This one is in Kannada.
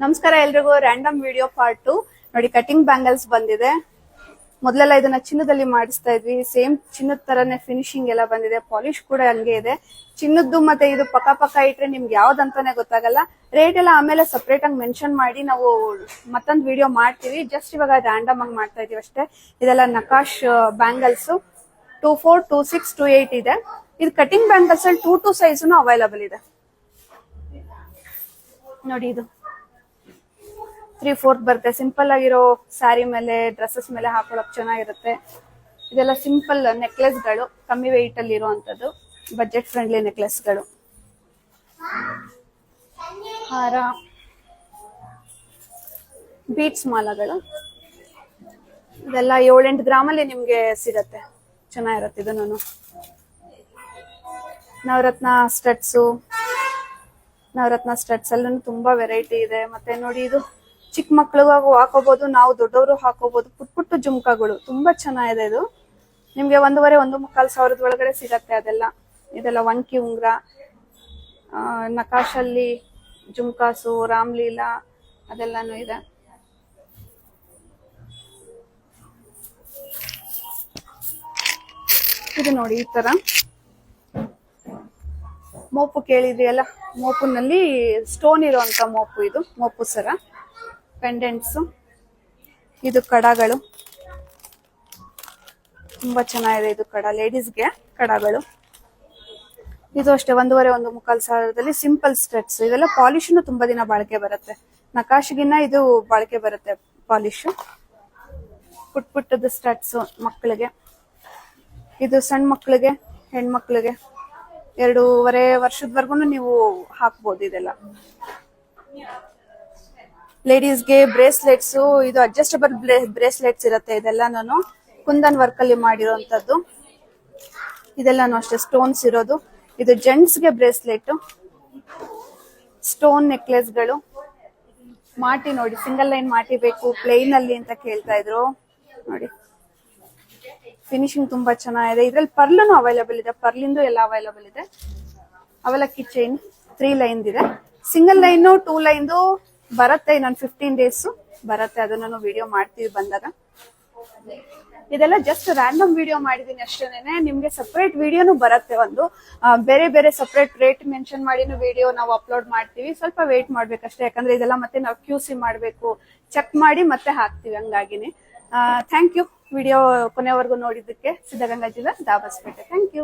ನಮಸ್ಕಾರ ಎಲ್ರಿಗೂ. ರ್ಯಾಂಡಮ್ ವಿಡಿಯೋ ಪಾರ್ಟ್ 2 ನೋಡಿ. ಕಟಿಂಗ್ ಬ್ಯಾಂಗಲ್ಸ್ ಬಂದಿದೆ. ಮೊದಲೆಲ್ಲ ಇದನ್ನ ಚಿನ್ನದಲ್ಲಿ ಮಾಡಿಸ್ತಾ ಇದ್ವಿ. ಸೇಮ್ ಚಿನ್ನದ ತರನೇ ಫಿನಿಶಿಂಗ್ ಎಲ್ಲ ಬಂದಿದೆ. ಪಾಲಿಶ್ ಕೂಡ ಹಂಗೆ ಇದೆ. ಚಿನ್ನದ್ದು ಮತ್ತೆ ಇದು ಪಕ್ಕ ಇಟ್ರೆ ನಿಮ್ಗೆ ಯಾವ್ದಂತಾನೆ ಗೊತ್ತಾಗಲ್ಲ. ರೇಟ್ ಎಲ್ಲ ಆಮೇಲೆ ಸಪರೇಟ್ ಆಗಿ ಮೆನ್ಷನ್ ಮಾಡಿ ನಾವು ಮತ್ತೊಂದು ವಿಡಿಯೋ ಮಾಡ್ತೀವಿ. ಜಸ್ಟ್ ಇವಾಗ ರ್ಯಾಂಡಮ್ ಆಗಿ ಮಾಡ್ತಾ ಇದೀವಿ ಅಷ್ಟೇ. ಇದೆಲ್ಲ ನಕಾಶ್ ಬ್ಯಾಂಗಲ್ಸ್ 24, 26, 28 ಇದೆ. ಇದು ಕಟಿಂಗ್ ಬ್ಯಾಂಗಲ್ಸ್ ಅಲ್ಲಿ 2 ಸೈಜ್ ಅವೈಲಬಲ್ ಇದೆ ನೋಡಿ. ಇದು 3/4 ಬರುತ್ತೆ. ಸಿಂಪಲ್ ಆಗಿರೋ ಸ್ಯಾರಿ ಮೇಲೆ, ಡ್ರೆಸ್ಸಸ್ ಮೇಲೆ ಹಾಕೊಳಕ್ ಚೆನ್ನಾಗಿರುತ್ತೆ. ಇದೆಲ್ಲ ಸಿಂಪಲ್ ನೆಕ್ಲೆಸ್ ಗಳು, ಕಮ್ಮಿ ವೆಯ್ಟ್ ಅಲ್ಲಿ ಇರುವಂತದ್ದು, ಬಜೆಟ್ ಫ್ರೆಂಡ್ಲಿ ನೆಕ್ಲೆಸ್ ಗಳು. ಹಾರ, ಬೀಟ್ಸ್ ಮಾಲಗಳು, ಇದೆಲ್ಲ 7-8 ಗ್ರಾಮಲ್ಲಿ ನಿಮ್ಗೆ ಸಿಗತ್ತೆ. ಚೆನ್ನಾಗಿರುತ್ತೆ. ಇದನ್ನು ನವರತ್ನ ಸ್ಟಡ್ಸ್ ಅಲ್ಲೂ ತುಂಬಾ ವೆರೈಟಿ ಇದೆ. ಮತ್ತೆ ನೋಡಿ, ಇದು ಚಿಕ್ಕ ಮಕ್ಳಿಗೂ ಹಾಕೋಬಹುದು, ನಾವು ದೊಡ್ಡವರು ಹಾಕೋಬಹುದು. ಪುಟ್ಟು ಜುಮ್ಕಾಗಳು ತುಂಬಾ ಚೆನ್ನಾಗಿದೆ. ಇದು ನಿಮ್ಗೆ 1,500-1,25 ಸಾವಿರದ ಒಳಗಡೆ ಸಿಗತ್ತೆ. ಇದೆಲ್ಲ ವಂಕಿ ಉಂಗ್ರ, ನಕಾಶಲ್ಲಿ ಜುಮ್ಕಾಸು, ರಾಮ್ಲೀಲಾ ಅದೆಲ್ಲಾನು ಇದೆ. ಇದು ನೋಡಿ, ಈ ತರ ಮೋಪು ಕೇಳಿದ್ರಿ ಅಲ್ಲ, ಮೋಪುನಲ್ಲಿ ಸ್ಟೋನ್ ಇರುವಂತ ಮೋಪು. ಇದು ಮೋಪು ಸರ, ಪೆಂಡೆಂಟ್ಸ್, ಇದು ಕಡಗಳು ತುಂಬಾ ಚೆನ್ನಾಗಿದೆ. ಇದು ಕಡ, ಲೇಡೀಸ್ಗೆ ಕಡಗಳು. ಇದು ಅಷ್ಟೇ 1,500-1,25 ಸಾವಿರದಲ್ಲಿ ಸಿಂಪಲ್ ಸ್ಟಡ್ಸ್. ಇದೆಲ್ಲ ಪಾಲಿಶ್ ತುಂಬಾ ದಿನ ಬಾಳಿಕೆ ಬರುತ್ತೆ. ನಕಾಶಿಗಿನ್ನ ಇದು ಬಾಳಿಕೆ ಬರುತ್ತೆ ಪಾಲಿಶ್. ಪುಟ್ಟದ ಸ್ಟಡ್ಸ್ ಮಕ್ಕಳಿಗೆ. ಇದು ಸಣ್ಣ ಮಕ್ಕಳಿಗೆ, ಹೆಣ್ಮಕ್ಳಿಗೆ 2.5 ವರ್ಷದವರೆಗೂ ನೀವು ಹಾಕ್ಬೋದು. ಇದೆಲ್ಲ ಲೇಡೀಸ್ಗೆ ಬ್ರೇಸ್ಲೆಟ್ಸ್, ಇದು ಅಡ್ಜಸ್ಟಬಲ್ ಬ್ರೇಸ್ಲೆಟ್ಸ್ ಇರುತ್ತೆ. ಇದೆಲ್ಲ ನಾನು ಕುಂದನ್ ವರ್ಕ್ ಅಲ್ಲಿ ಮಾಡಿರೋಂಥದ್ದು. ಇದೆಲ್ಲಾನು ಅಷ್ಟೇ ಸ್ಟೋನ್ಸ್ ಇರೋದು. ಇದು ಜೆಂಟ್ಸ್ಗೆ ಬ್ರೇಸ್ಲೆಟ್, ಸ್ಟೋನ್ ನೆಕ್ಲೆಸ್ ಗಳು. ಮಾಟಿ ನೋಡಿ, ಸಿಂಗಲ್ ಲೈನ್ ಮಾಟಿ ಬೇಕು ಪ್ಲೇನ್ ಅಲ್ಲಿ ಅಂತ ಕೇಳ್ತಾ ಇದ್ರು ನೋಡಿ. ಫಿನಿಶಿಂಗ್ ತುಂಬಾ ಚೆನ್ನಾಗಿದೆ. ಇದ್ರಲ್ಲಿ ಪರ್ಲನು ಅವೈಲಬಲ್ ಇದೆ. ಪರ್ಲಿಂದು ಎಲ್ಲ ಅವೈಲಬಲ್ ಇದೆ. ಅವಲಕ್ಕಿ ಚೈನ್ 3 ಲೈನ್ ಇದೆ. ಸಿಂಗಲ್ ಲೈನ್ 2 ಲೈನ್ ಬರುತ್ತೆ. ಇನ್ನೊಂದು 15 ಡೇಸ್ ಬರುತ್ತೆ. ಅದನ್ನ ವಿಡಿಯೋ ಮಾಡ್ತೀವಿ ಬಂದಾಗ. ಇದೆಲ್ಲ ಜಸ್ಟ್ ರ್ಯಾಂಡಮ್ ವಿಡಿಯೋ ಮಾಡಿದೀನಿ ಅಷ್ಟೇನೆ. ನಿಮ್ಗೆ ಸಪರೇಟ್ ವಿಡಿಯೋನು ಬರುತ್ತೆ. ಒಂದು ಬೇರೆ ಸಪರೇಟ್ ರೇಟ್ ಮೆನ್ಷನ್ ಮಾಡಿನೂ ವಿಡಿಯೋ ನಾವು ಅಪ್ಲೋಡ್ ಮಾಡ್ತೀವಿ. ಸ್ವಲ್ಪ ವೇಟ್ ಮಾಡ್ಬೇಕಷ್ಟೇ, ಯಾಕಂದ್ರೆ ಇದೆಲ್ಲ ಮತ್ತೆ ನಾವು QC ಮಾಡ್ಬೇಕು, ಚೆಕ್ ಮಾಡಿ ಮತ್ತೆ ಹಾಕ್ತಿವಿ. ಹಂಗಾಗಿನೇ ಥ್ಯಾಂಕ್ ಯು ವಿಡಿಯೋ ಕೊನೆವರೆಗೂ ನೋಡಿದ್ದಕ್ಕೆ. ಸಿದ್ಧಗಂಗಾ ಜಿಲ್ಲಾ ದಾಬಸ್ಪೇಟೆ. Thank you.